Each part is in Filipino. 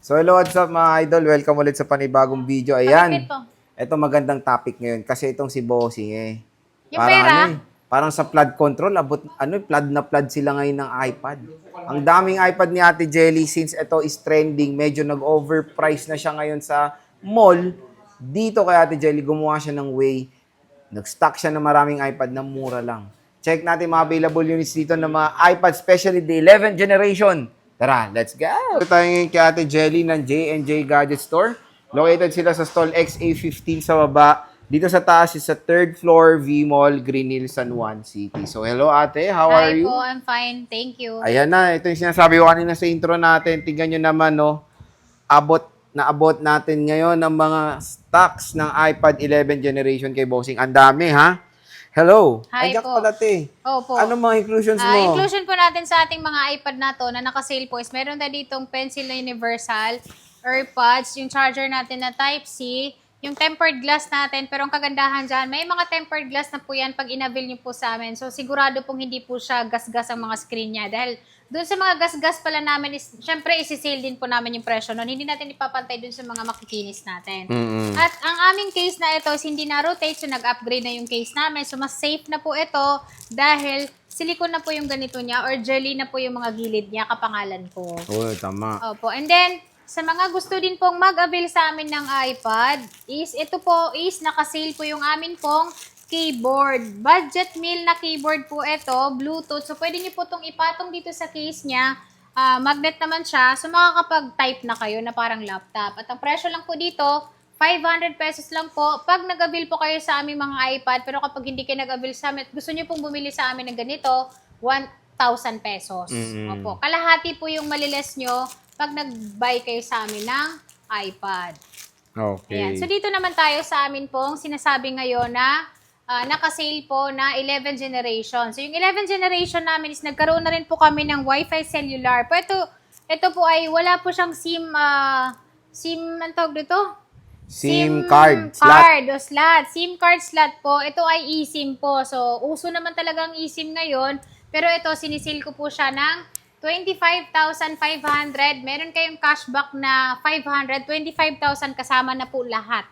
So hello, what's up mga idol? Welcome ulit sa panibagong video. Ayan. Ito. Ito magandang topic ngayon kasi itong si Bossing Yung Parang pera, parang sa flood control, flood na flood sila ngayon ng iPad. Ang daming iPad ni Ate Jelly since ito is trending, medyo nag-overprice na siya ngayon sa mall. Dito kay Ate Jelly, gumawa siya ng way. Nag-stock siya ng maraming iPad na mura lang. Check natin mga available units dito ng mga iPad, especially the 11th generation. Tara, let's go! Ito tayo ngayon kay Ate Jelly ng J&J Gadget Store. Located sila sa stall XA15 sa baba. Dito sa taas is sa 3rd floor, V-Mall, Green Hills, San Juan City. So, hello ate, how are hi you? po, I'm fine. Thank you. Ayan na, ito yung sinasabi ko kanina sa intro natin. Tingnan nyo naman, no, abot natin ngayon ng mga stocks ng iPad 11 generation kay Bossing. Ang dami, ha? Hello. Hi Jack po. pala, te. Opo. Ano mga inclusions mo? Inclusion po natin sa ating mga iPad na to na naka-sale po is meron na ditong pencil na universal, AirPods, yung charger natin na Type-C, yung tempered glass natin, pero ang kagandahan dyan, may mga tempered glass na po yan pag in-avail nyo po sa amin. So, sigurado pong hindi po siya gas-gas ang mga screen niya. Dahil doon sa mga gas-gas pala namin, is, syempre, isi-sale din po namin yung presyo nun. Hindi natin ipapantay doon sa mga makikinis natin. At ang aming case na ito is hindi na-rotate, so nag-upgrade na yung case namin. So, mas safe na po ito dahil silicone na po yung ganito niya or jelly na po yung mga gilid niya, kapangalan ko. Oo, tama. Opo. And then, sa mga gusto din pong mag-avail sa amin ng iPad, is ito po is nakasale po yung amin pong keyboard. Budget meal na keyboard po ito, Bluetooth. So, pwede niyo po itong ipatong dito sa case niya. Magnet naman siya. So, makakapag-type na kayo na parang laptop. At ang presyo lang po dito, 500 pesos lang po. Pag nag-avail po kayo sa aming mga iPad, pero kapag hindi kayo nag-avail sa amin, gusto niyo pong bumili sa amin ng ganito, 1,000 pesos. Opo. Kalahati po yung maliles nyo pag nag-buy kayo sa amin ng iPad. Okay. Ayan. So, dito naman tayo sa amin pong sinasabi ngayon na naka-sale po na 11 generation. So, yung 11 generation namin is nagkaroon na rin po kami ng Wi-Fi cellular. Pero ito po ay wala po siyang ang tawag dito? SIM card slot. Slot. SIM card slot po. Ito ay eSIM po. So, uso naman talaga ang eSIM ngayon. Pero ito, sinisil ko po siya ng 25,500. Meron kayong cashback na 500. 25,000 kasama na po lahat.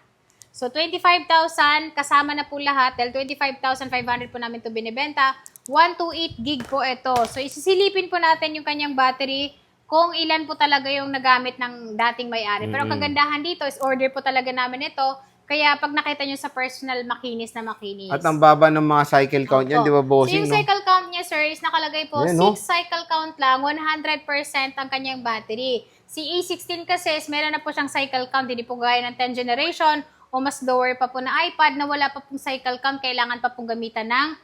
So, 25,000 kasama na po lahat. Dahil 25,500 po namin ito binibenta. 128 gig po ito. So, isisilipin po natin yung kanyang battery kung ilan po talaga yung nagamit ng dating may-ari. Pero ang kagandahan dito is order po talaga namin ito. Kaya pag nakita nyo sa personal, makinis na makinis. At ang baba ng mga cycle count niyan, di ba, Bossing? So yung cycle count niya, sir, is nakalagay po, Ayan, 6 cycle count lang, 100% ang kanyang battery. Si E16 kasi, meron na po siyang cycle count, hindi po gaya ng 10th generation, o mas lower pa po na iPad na wala pa pong cycle count, kailangan pa pong gamitan ng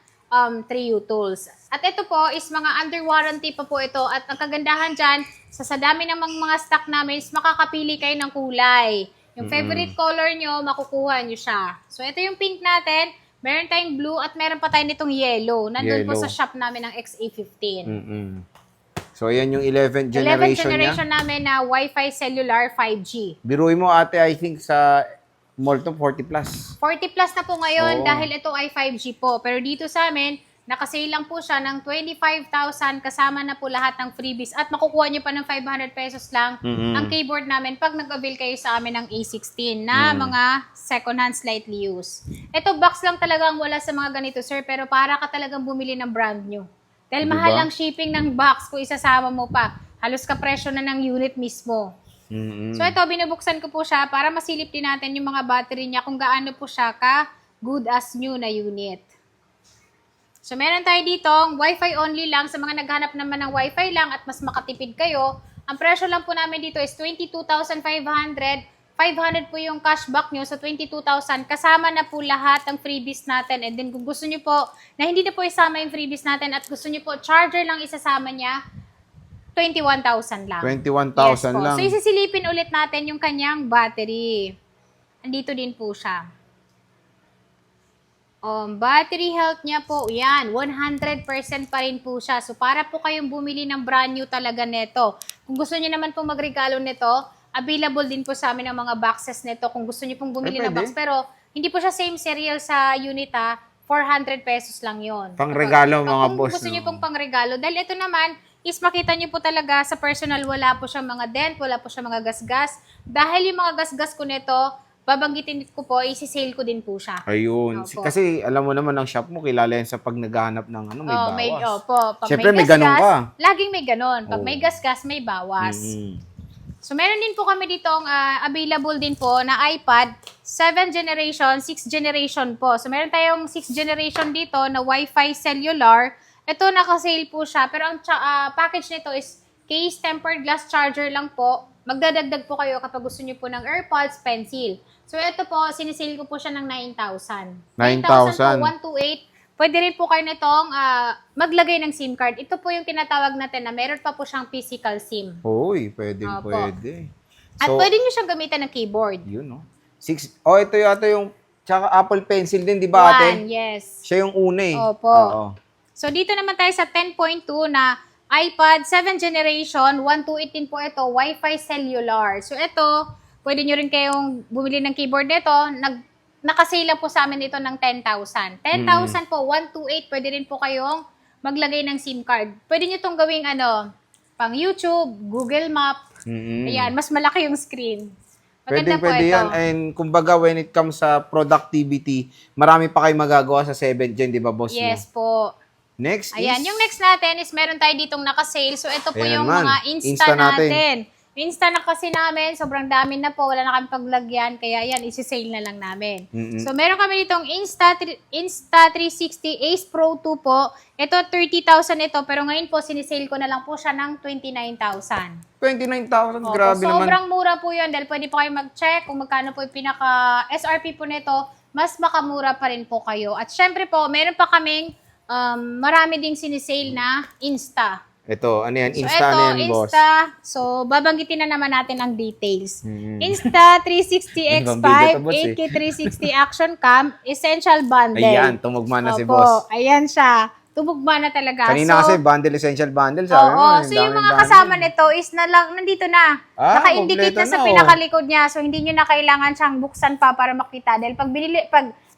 3U tools. At ito po is mga under warranty pa po ito. At ang kagandahan dyan, sa dami ng mga stock namin is makakapili kayo ng kulay. Yung favorite color nyo, makukuha nyo siya. So, ito yung pink natin. Meron tayong blue at meron pa tayo nitong yellow. Nandun po sa shop namin ng XA15. So, yan yung 11th 11th generation generation niya. namin na Wi-Fi cellular 5G. Biruin mo ate, I think sa mall to 40 plus. 40 plus na po ngayon Oo. dahil ito ay 5G po. Pero dito sa amin, nakasale lang po siya ng 25,000 kasama na po lahat ng freebies at makukuha nyo pa ng 500 pesos lang ang keyboard namin pag nag-avail kayo sa amin ng A16 na mga second-hand slightly used. Ito box lang talaga ang wala sa mga ganito, sir, pero para ka talagang bumili ng brand new. Dahil Diba? mahal ang shipping ng box kung isasama mo pa. Halos kapresyo na ng unit mismo. So ito, binubuksan ko po siya para masilip din natin yung mga battery niya kung gaano po siya ka good as new na unit. So, meron tayo ditong Wi-Fi only lang sa mga naghanap naman ng Wi-Fi lang at mas makatipid kayo. Ang presyo lang po namin dito is 22,500. 500 po yung cashback nyo. So, 22,000. Kasama na po lahat ng freebies natin. And then, kung gusto nyo po na hindi na po isama yung freebies natin at gusto nyo po charger lang isasama niya, 21,000 lang. 21,000 lang. So, isisilipin ulit natin yung kanyang battery. Andito din po siya. Battery health niya po, yan, 100% pa rin po siya. So, para po kayong bumili ng brand new talaga neto. Kung gusto niyo naman pong magregalo nito, available din po sa amin ang mga boxes nito kung gusto niyo pong bumili ng box. Pero, hindi po siya same serial sa unit 400 pesos lang yon. Pangregalo mga Kung boss. gusto niyo pong pangregalo. Dahil ito naman, is makita nyo po talaga sa personal, wala po siyang mga dent, wala po siyang mga gasgas. Dahil yung mga gasgas ko nito, babanggitin ko po, isi-sale ko din po siya. Ayun. Opo. Kasi alam mo naman ang shop mo, kilala yan sa pag naghahanap ng ano, may bawas. Pag Siyempre, may may ganun gasgas, ka. laging may ganon. Pag Oo. may gasgas, may bawas. Mm. So, meron din po kami ditong available din po na iPad, 7th generation, 6th generation po. So, meron tayong 6th generation dito na Wi-Fi cellular. Ito, naka-sale po siya. Pero ang package nito is case tempered glass charger lang po. Magdadagdag po kayo kapag gusto niyo po ng AirPods, pencil. So, ito po, sinisale ko po siya ng 9,000. 9,000. 128. Pwede rin po kayo nitong maglagay ng SIM card. Ito po yung tinatawag natin na meron pa po siyang physical SIM. Uy, pwede, Opo. pwede. At pwede nyo siyang gamitan ng keyboard. Yun, no? Ito yata yung, tsaka Apple Pencil din, di ba, ate? One, yes. Siya yung una eh. Opo. Oo. So, dito naman tayo sa 10.2 na iPad 7th generation, 128 din po ito, Wi-Fi cellular. So, ito, pwede nyo rin kayong bumili ng keyboard nito. Nakasale lang po sa amin ito ng 10,000. 10,000 po, 128, pwede rin po kayong maglagay ng SIM card. Pwede nyo itong gawing pang YouTube, Google Map. Mm-mm. Ayan, mas malaki yung screen. Maganda po Pwede ito. yan. And kumbaga, when it comes sa productivity, marami pa kayo magagawa sa 7th gen, di ba, boss? Yes No? po. Next Ayan, is... yung next natin is meron tayo ditong naka-sale. So, ito po Ayan yung man. mga Insta Insta natin. natin. Insta na kasi namin, sobrang dami na po, wala na kami paglagyan, kaya yan, isi-sale na lang namin. Mm-mm. So, meron kami ditong Insta360 Ace Pro 2 po. Ito, 30,000 ito, pero ngayon po, sinisale ko na lang po siya ng 29,000. 29,000, Opo, grabe naman. sobrang mura po yun, dahil pwede po kayo mag-check kung magkano po yung pinaka-SRP po nito, mas makamura pa rin po kayo. At syempre po, meron pa kaming marami ding sinisale na Insta. Ito, ano yan? So, Insta ito, na yan, boss. Insta. So, babanggitin na naman natin ang details. Mm. Insta 360 Ibang X5, video to, boss, 8K 360 Action Cam, Essential Bundle. Ayan, tumugma na si Opo, boss. ayan siya. Tumugma na talaga. Kanina kasi bundle, essential bundle, sabi mo. Oo, so yung mga kasama nito is nandito na. Naka-indicate kompleto na sa na, oh. pinakalikod niya. So, hindi nyo na kailangan siyang buksan pa para makita. Dahil pag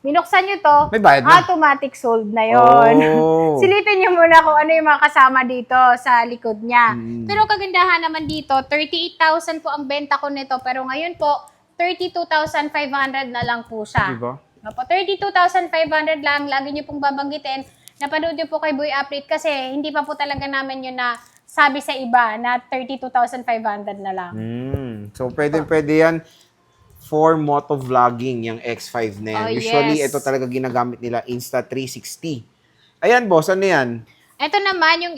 binuksan nyo to, May bayad na. automatic sold na yon. Oh. Silipin nyo muna kung ano yung mga kasama dito sa likod niya. Mm. Pero kagandahan naman dito, 38,000 po ang benta ko nito. Pero ngayon po, 32,500 na lang po siya. Diba? Opo, 32,500 lang. Lagi nyo pong babanggitin. Napanood nyo po kay Boy Update kasi hindi pa po talaga namin yun na sabi sa iba na 32,500 na lang. So, pwede yan for motovlogging, yung X5 na yan. Oh, Usually, yes. ito talaga ginagamit nila, Insta360. Ayan, boss, ano yan? Ito naman yung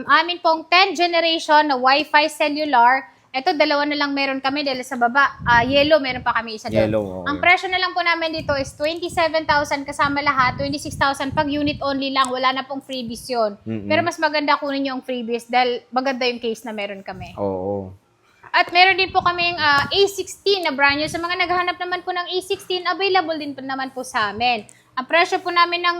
amin pong 10th generation na Wi-Fi cellular. Ito, dalawa na lang meron kami dahil sa baba. Yellow, meron pa kami isa doon. Yellow, okay. Ang presyo na lang po namin dito is 27,000 kasama lahat, 26,000 pag unit only lang. Wala na pong freebies yun. Mm-mm. Pero mas maganda kunin yung freebies dahil maganda yung case na meron kami. Oo. At meron din po kaming A16 na brand new. Sa mga naghahanap naman po ng A16, available din po naman po sa amin. Ang presyo po namin ng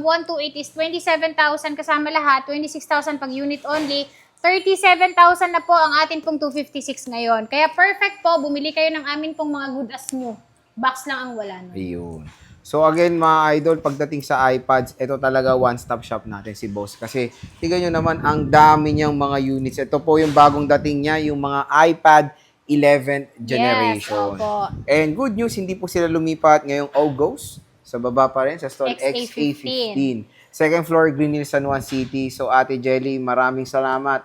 128 is 27,000 kasama lahat, 26,000 pag unit only, 37,000 na po ang atin pong 256 ngayon. Kaya perfect po, bumili kayo ng amin pong mga good as new. Box lang ang wala. No? Ayun. So again, mga idol, pagdating sa iPads, ito talaga one-stop shop natin si boss. Kasi tingnan nyo naman, ang dami niyang mga units. Ito po yung bagong dating niya, yung mga iPad 11th generation. Yes, opo. And good news, hindi po sila lumipat ngayong August. Sa baba pa rin, sa stall XA15. XA15. Second floor, Green Hills, San Juan City. So Ate Jelly, maraming salamat.